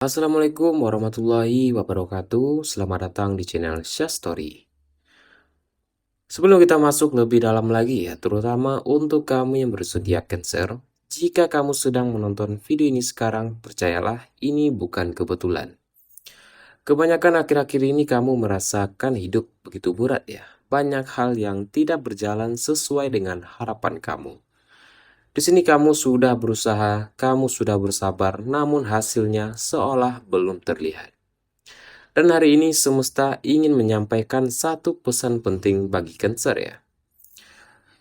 Assalamualaikum warahmatullahi wabarakatuh. Selamat datang di channel Syah Story. Sebelum kita masuk lebih dalam lagi ya, terutama untuk kamu yang bersedia Cancer, jika kamu sedang menonton video ini sekarang, percayalah ini bukan kebetulan. Kebanyakan akhir-akhir ini kamu merasakan hidup begitu berat ya. Banyak hal yang tidak berjalan sesuai dengan harapan kamu. Di sini kamu sudah berusaha, kamu sudah bersabar, namun hasilnya seolah belum terlihat. Dan hari ini semesta ingin menyampaikan satu pesan penting bagi Cancer ya.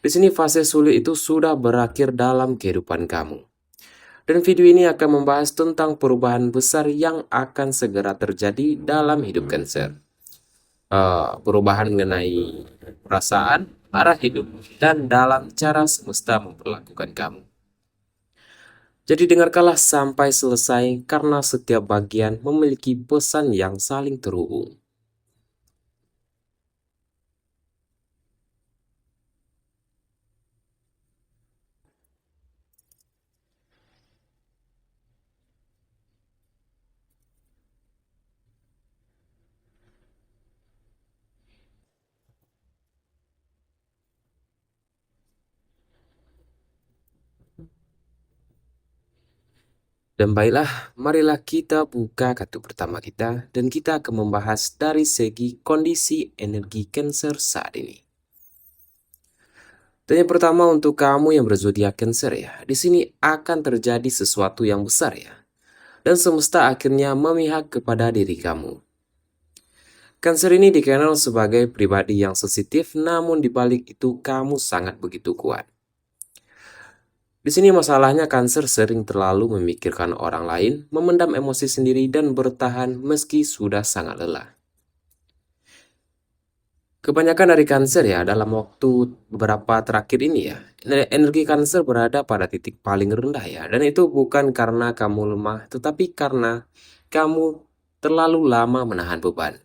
Di sini fase sulit itu sudah berakhir dalam kehidupan kamu. Dan video ini akan membahas tentang perubahan besar yang akan segera terjadi dalam hidup Cancer. Perubahan mengenai perasaan, arah hidup, dan dalam cara semesta memperlakukan kamu. Jadi dengarkanlah sampai selesai karena setiap bagian memiliki pesan yang saling terhubung. Dan baiklah, marilah kita buka kartu pertama kita dan kita akan membahas dari segi kondisi energi Cancer saat ini. Dan yang pertama untuk kamu yang berzodiak Cancer ya, di sini akan terjadi sesuatu yang besar ya. Dan semesta akhirnya memihak kepada diri kamu. Cancer ini dikenal sebagai pribadi yang sensitif, namun dibalik itu kamu sangat begitu kuat. Di sini masalahnya Cancer sering terlalu memikirkan orang lain, memendam emosi sendiri dan bertahan meski sudah sangat lelah. Kebanyakan dari Cancer ya dalam waktu beberapa terakhir ini ya, energi Cancer berada pada titik paling rendah ya. Dan itu bukan karena kamu lemah, tetapi karena kamu terlalu lama menahan beban.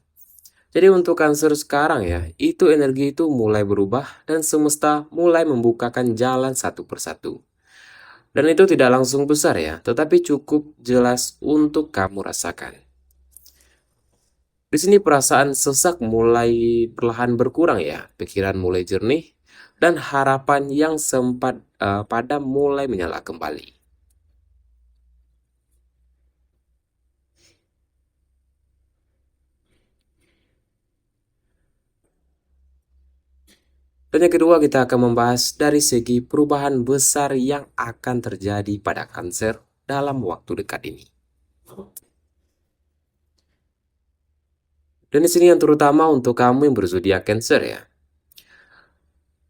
Jadi untuk Cancer sekarang ya, itu energi itu mulai berubah dan semesta mulai membukakan jalan satu persatu. Dan itu tidak langsung besar ya, tetapi cukup jelas untuk kamu rasakan. Di sini perasaan sesak mulai perlahan berkurang ya, pikiran mulai jernih, dan harapan yang sempat padam mulai menyala kembali. Dan yang kedua kita akan membahas dari segi perubahan besar yang akan terjadi pada Cancer dalam waktu dekat ini. Dan di sini yang terutama untuk kamu yang berzodiak Cancer ya.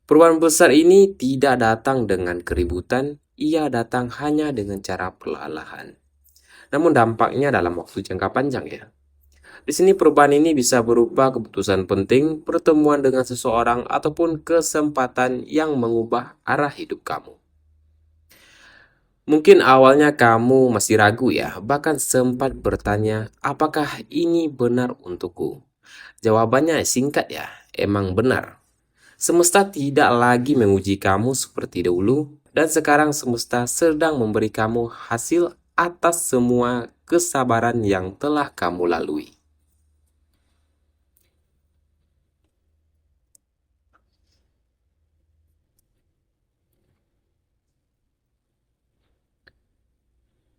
Perubahan besar ini tidak datang dengan keributan, ia datang hanya dengan cara perlahan-lahan. Namun dampaknya dalam waktu jangka panjang ya. Di sini perubahan ini bisa berupa keputusan penting, pertemuan dengan seseorang, ataupun kesempatan yang mengubah arah hidup kamu. Mungkin awalnya kamu masih ragu ya, bahkan sempat bertanya, apakah ini benar untukku? Jawabannya singkat ya, emang benar. Semesta tidak lagi menguji kamu seperti dahulu, dan sekarang semesta sedang memberi kamu hasil atas semua kesabaran yang telah kamu lalui.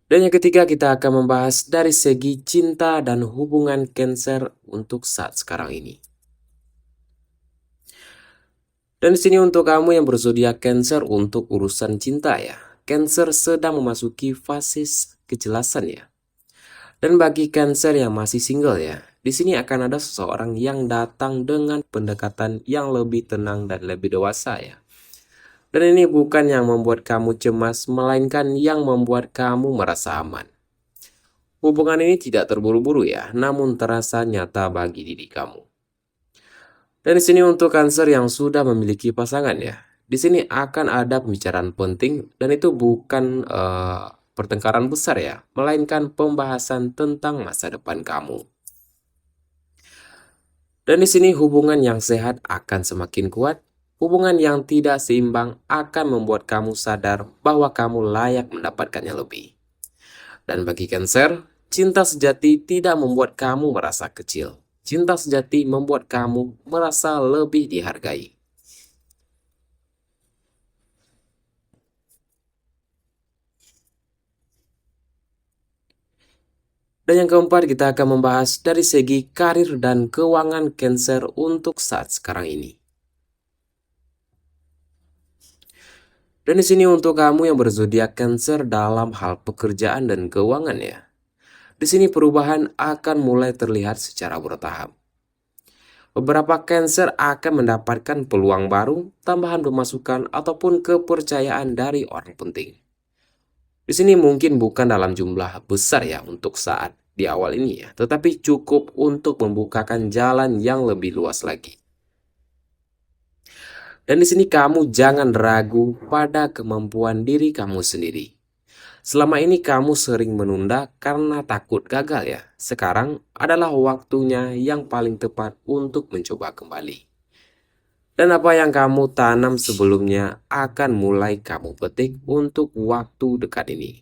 Dan yang ketiga kita akan membahas dari segi cinta dan hubungan Cancer untuk saat sekarang ini. Dan di sini untuk kamu yang berzodiak Cancer untuk urusan cinta ya. Cancer sedang memasuki fase kejelasan ya. Dan bagi Cancer yang masih single ya, di sini akan ada seseorang yang datang dengan pendekatan yang lebih tenang dan lebih dewasa ya. Dan ini bukan yang membuat kamu cemas, melainkan yang membuat kamu merasa aman. Hubungan ini tidak terburu-buru ya, namun terasa nyata bagi diri kamu. Dan di sini untuk Cancer yang sudah memiliki pasangan ya, di sini akan ada pembicaraan penting dan itu bukan pertengkaran besar ya, melainkan pembahasan tentang masa depan kamu. Dan di sini hubungan yang sehat akan semakin kuat. Hubungan yang tidak seimbang akan membuat kamu sadar bahwa kamu layak mendapatkannya lebih. Dan bagi Cancer, Cinta sejati tidak membuat kamu merasa kecil. Cinta sejati membuat kamu merasa lebih dihargai. Dan yang keempat, kita akan membahas dari segi karir dan keuangan Cancer untuk saat sekarang ini. Dan di sini untuk kamu yang berzodiak Cancer dalam hal pekerjaan dan keuangan ya. Di sini perubahan akan mulai terlihat secara bertahap. Beberapa Cancer akan mendapatkan peluang baru, tambahan pemasukan ataupun kepercayaan dari orang penting. Di sini mungkin bukan dalam jumlah besar ya untuk saat di awal ini ya, tetapi cukup untuk membukakan jalan yang lebih luas lagi. Dan di sini kamu jangan ragu pada kemampuan diri kamu sendiri. Selama ini kamu sering menunda karena takut gagal ya. Sekarang adalah waktunya yang paling tepat untuk mencoba kembali. Dan apa yang kamu tanam sebelumnya akan mulai kamu petik untuk waktu dekat ini.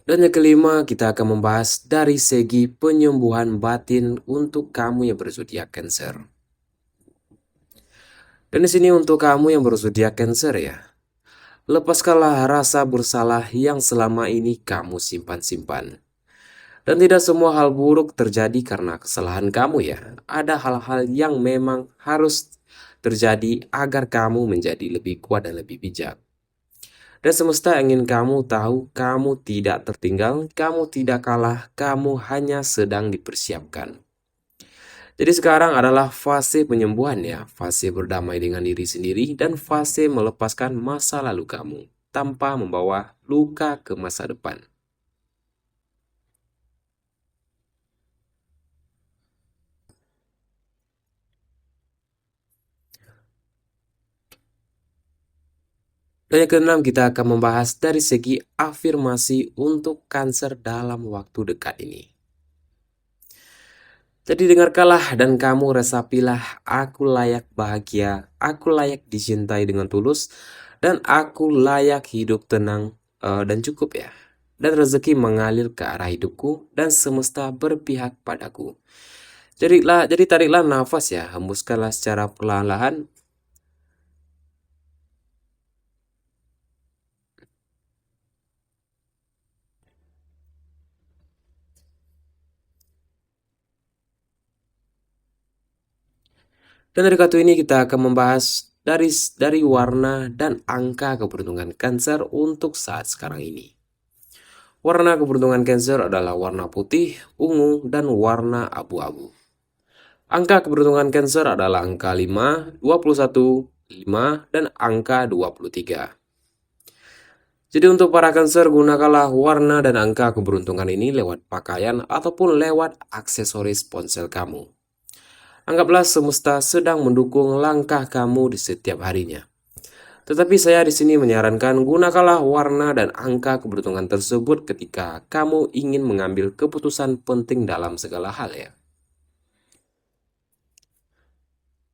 Dan yang kelima, kita akan membahas dari segi penyembuhan batin untuk kamu yang berzodiak Cancer. Dan di sini untuk kamu yang berzodiak Cancer ya, lepaskanlah rasa bersalah yang selama ini kamu simpan-simpan. Dan tidak semua hal buruk terjadi karena kesalahan kamu ya. Ada hal-hal yang memang harus terjadi agar kamu menjadi lebih kuat dan lebih bijak. Dan semesta ingin kamu tahu kamu tidak tertinggal, kamu tidak kalah, kamu hanya sedang dipersiapkan. Jadi sekarang adalah fase penyembuhan ya, fase berdamai dengan diri sendiri dan fase melepaskan masa lalu kamu tanpa membawa luka ke masa depan. Dan yang keenam, kita akan membahas dari segi afirmasi untuk Cancer dalam waktu dekat ini. Jadi dengarkanlah dan kamu resapilah, aku layak bahagia, aku layak dicintai dengan tulus, dan aku layak hidup tenang dan cukup ya. Dan rezeki mengalir ke arah hidupku dan semesta berpihak padaku. Jadi tariklah nafas ya, hembuskanlah secara perlahan-lahan. Dan dari kartu ini kita akan membahas dari warna dan angka keberuntungan Cancer untuk saat sekarang ini. Warna keberuntungan Cancer adalah warna putih, ungu, dan warna abu-abu. Angka keberuntungan Cancer adalah angka 5, 21, 5, dan angka 23. Jadi untuk para Cancer, gunakanlah warna dan angka keberuntungan ini lewat pakaian ataupun lewat aksesoris ponsel kamu. Anggaplah semesta sedang mendukung langkah kamu di setiap harinya. Tetapi saya di sini menyarankan gunakanlah warna dan angka keberuntungan tersebut ketika kamu ingin mengambil keputusan penting dalam segala hal ya.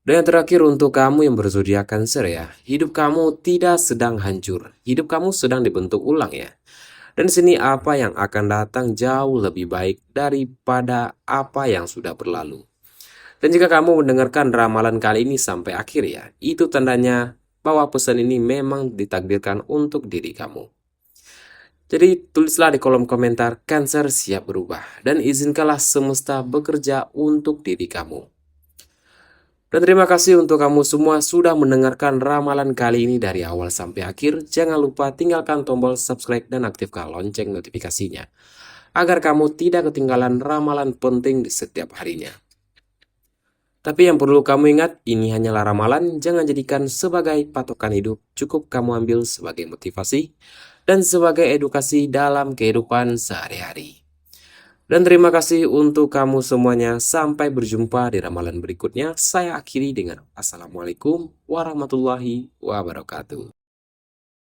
Dan yang terakhir untuk kamu yang berzodiak Cancer ya, hidup kamu tidak sedang hancur, hidup kamu sedang dibentuk ulang ya. Dan di sini apa yang akan datang jauh lebih baik daripada apa yang sudah berlalu. Dan jika kamu mendengarkan ramalan kali ini sampai akhir ya, itu tandanya bahwa pesan ini memang ditakdirkan untuk diri kamu. Jadi tulislah di kolom komentar Cancer siap berubah dan izinkanlah semesta bekerja untuk diri kamu. Dan terima kasih untuk kamu semua sudah mendengarkan ramalan kali ini dari awal sampai akhir. Jangan lupa tinggalkan tombol subscribe dan aktifkan lonceng notifikasinya agar kamu tidak ketinggalan ramalan penting di setiap harinya. Tapi yang perlu kamu ingat, ini hanyalah ramalan, jangan jadikan sebagai patokan hidup, cukup kamu ambil sebagai motivasi dan sebagai edukasi dalam kehidupan sehari-hari. Dan terima kasih untuk kamu semuanya, sampai berjumpa di ramalan berikutnya. Saya akhiri dengan Assalamualaikum warahmatullahi wabarakatuh.